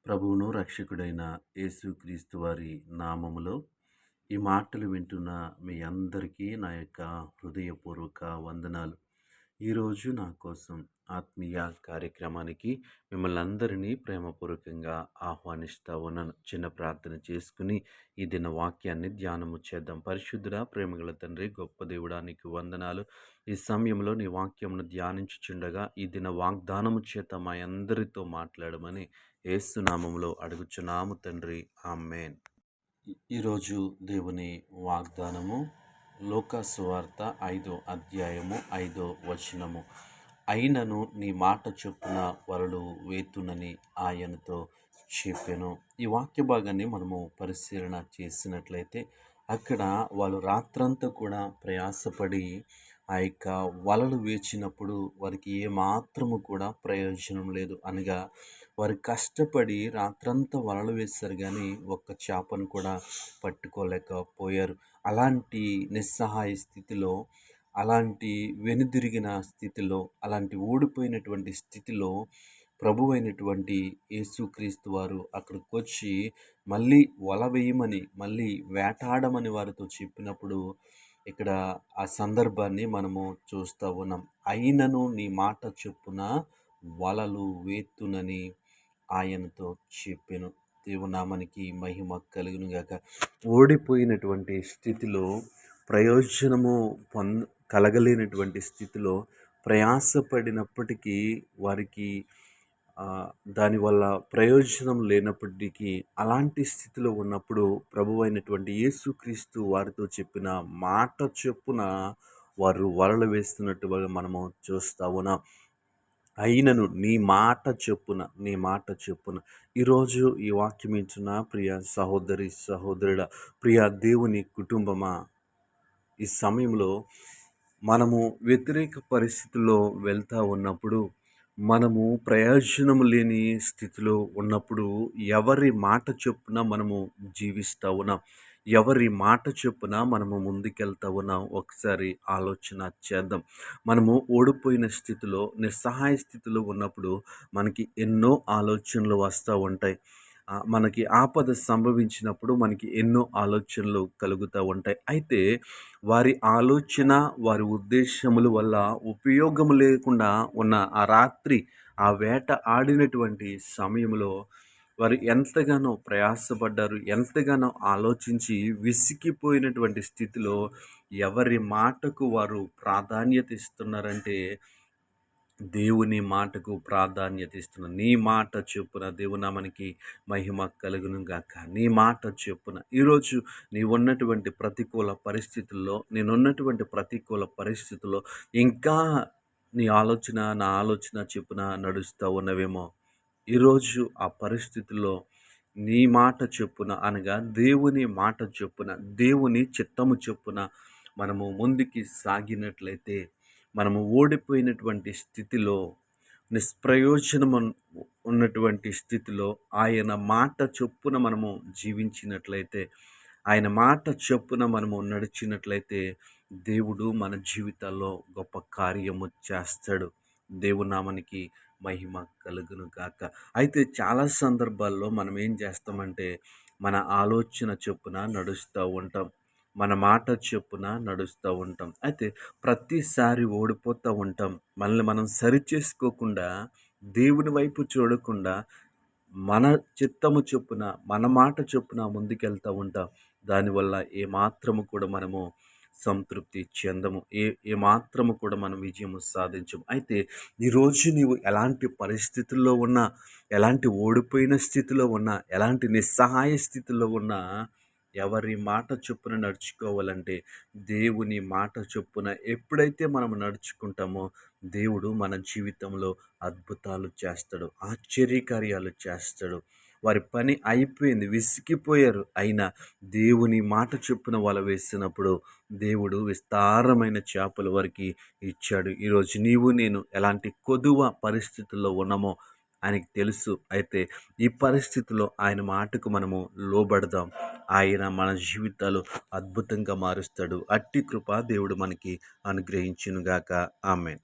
ప్రభువును రక్షకుడైన యేసుక్రీస్తు వారి నామములో ఈ మాటలు వింటున్న మీ అందరికీ నా యొక్క హృదయపూర్వక వందనాలు. ఈరోజు నా కోసం ఆత్మీయ కార్యక్రమానికి మిమ్మల్ని అందరినీ ప్రేమపూర్వకంగా ఆహ్వానిస్తా ఉన్నాను. చిన్న ప్రార్థన చేసుకుని ఈ దిన వాక్యాన్ని ధ్యానము చేద్దాం. పరిశుద్ధుడా, ప్రేమగల తండ్రి, గొప్ప దేవుడా, నీకు వందనాలు. ఈ సమయంలో నీ వాక్యమును ధ్యానించుచుండగా ఈ దిన వాగ్దానము చేత మా అందరితో మాట్లాడమని యేసు నామములో అడుగుచున్నాము తండ్రి, ఆమేన్. ఈరోజు దేవుని వాగ్దానము లూకా సువార్త 5వ అధ్యాయము 5వ వచనము. అయినను నీ మాట చొప్పున వలలు వేతునని ఆయనతో చెప్పెను. ఈ వాక్య భాగాన్ని మనము పరిశీలన చేసినట్లయితే అక్కడ వాళ్ళు రాత్రంతా కూడా ప్రయాసపడి ఆ యొక్క వలలు వేచినప్పుడు వారికి ఏమాత్రము కూడా ప్రయోజనం లేదు. అనగా వారు కష్టపడి రాత్రంతా వలలు వేశారు, కానీ ఒక్క చేపను కూడా పట్టుకోలేకపోయారు. అలాంటి నిస్సహాయ స్థితిలో, అలాంటి వెనుదిరిగిన స్థితిలో, అలాంటి ఓడిపోయినటువంటి స్థితిలో ప్రభువైనటువంటి యేసుక్రీస్తు వారు అక్కడికి వచ్చి మళ్ళీ వల వేయమని, మళ్ళీ వేటాడమని వారితో చెప్పినప్పుడు ఇక్కడ ఆ సందర్భాన్ని మనము చూస్తూ ఉన్నాం. అయినను నీ మాట చొప్పున వలలు వేత్తునని ఆయనతో చెప్పెను. దేవునామానికి మహిమ కలుగును గాక. ఓడిపోయినటువంటి స్థితిలో, ప్రయోజనము కలగలేనటువంటి స్థితిలో ప్రయాసపడినప్పటికీ వారికి దానివల్ల ప్రయోజనం లేనప్పటికీ అలాంటి స్థితిలో ఉన్నప్పుడు ప్రభువైనటువంటి యేసుక్రీస్తు వారితో చెప్పిన మాట చొప్పున వారు వలలు వేస్తున్నట్టుగా మనము చూస్తూ ఉన్నాం. అయినను నీ మాట చొప్పున, నీ మాట చొప్పున. ఈరోజు ఈ వాక్యం ఇచ్చిన ప్రియ సహోదరి సహోదరుడ, ప్రియ దేవుని కుటుంబమా, ఈ సమయంలో మనము వ్యతిరేక పరిస్థితుల్లో వెళ్తూ ఉన్నప్పుడు, మనము ప్రయోజనం లేని స్థితిలో ఉన్నప్పుడు ఎవరి మాట చొప్పున మనము జీవిస్తూ ఉన్నాం, ఎవరి మాట చొప్పున మనము ముందుకెళ్తా ఉన్నాం, ఒకసారి ఆలోచన చేద్దాం. మనము ఓడిపోయిన స్థితిలో, నిస్సహాయ స్థితిలో ఉన్నప్పుడు మనకి ఎన్నో ఆలోచనలు వస్తూ ఉంటాయి. మనకి ఆపద సంభవించినప్పుడు మనకి ఎన్నో ఆలోచనలు కలుగుతూ ఉంటాయి. అయితే వారి ఆలోచన, వారి ఉద్దేశముల వల్ల ఉపయోగం లేకుండా ఉన్న ఆ రాత్రి, ఆ వేట ఆడినటువంటి సమయంలో వారు ఎంతగానో ప్రయాసపడ్డారు, ఎంతగానో ఆలోచించి విసిగిపోయినటువంటి స్థితిలో ఎవరి మాటకు వారు ప్రాధాన్యత ఇస్తున్నారంటే దేవుని మాటకు ప్రాధాన్యత ఇస్తున్నాను. నీ మాట చొప్పున, దేవునామానికి మహిమ కలుగును గాక. నీ మాట చొప్పున ఈరోజు నీవున్నటువంటి ప్రతికూల పరిస్థితుల్లో, నేనున్నటువంటి ప్రతికూల పరిస్థితుల్లో ఇంకా నీ ఆలోచన నా ఆలోచన చొప్పున నడుస్తూ ఉన్నవేమో. ఈరోజు ఆ పరిస్థితుల్లో నీ మాట చొప్పున, అనగా దేవుని మాట చొప్పున, దేవుని చిత్తము చొప్పున మనము ముందుకి సాగినట్లయితే, మనము ఓడిపోయినటువంటి స్థితిలో, నిష్ప్రయోజనం ఉన్నటువంటి స్థితిలో ఆయన మాట చొప్పున మనము జీవించినట్లయితే, ఆయన మాట చొప్పున మనము నడిచినట్లయితే దేవుడు మన జీవితాల్లో గొప్ప కార్యము చేస్తాడు. దేవునామానికి మహిమ కలుగును గాక. అయితే చాలా సందర్భాల్లో మనం ఏం చేస్తామంటే మన ఆలోచన చొప్పున నడుస్తూ ఉంటాం, మన మాట చొప్పున నడుస్తూ ఉంటాం. అయితే ప్రతిసారి ఓడిపోతూ ఉంటాం. మనల్ని మనం సరిచేసుకోకుండా, దేవుని వైపు చూడకుండా మన చిత్తము చొప్పున, మన మాట చొప్పున ముందుకెళ్తూ ఉంటాం. దానివల్ల ఏమాత్రము కూడా మనము సంతృప్తి చెందము, ఏమాత్రము కూడా మనం విజయము సాధించము. అయితే ఈరోజు నీవు ఎలాంటి పరిస్థితుల్లో ఉన్నా, ఎలాంటి ఓడిపోయిన స్థితిలో ఉన్నా, ఎలాంటి నిస్సహాయ స్థితిలో ఉన్నా, ఎవరి మాట చొప్పున నడుచుకోవాలంటే దేవుని మాట చొప్పున ఎప్పుడైతే మనం నడుచుకుంటామో దేవుడు మన జీవితంలో అద్భుతాలు చేస్తాడు, ఆశ్చర్యకార్యాలు చేస్తాడు. వారి పని అయిపోయింది, విసిగిపోయారు, అయినా దేవుని మాట చొప్పున వల వేసినప్పుడు దేవుడు విస్తారమైన చేపలు వారికి ఇచ్చాడు. ఈరోజు నీవు నేను ఎలాంటి కొదువ పరిస్థితుల్లో ఉన్నామో ఆయనకి తెలుసు. అయితే ఈ పరిస్థితిలో ఆయన మాటకు మనము లోబడదాం. ఆయన మన జీవితాలు అద్భుతంగా మారుస్తాడు. అట్టి కృప దేవుడు మనకి అనుగ్రహించునుగాక. ఆమేన్.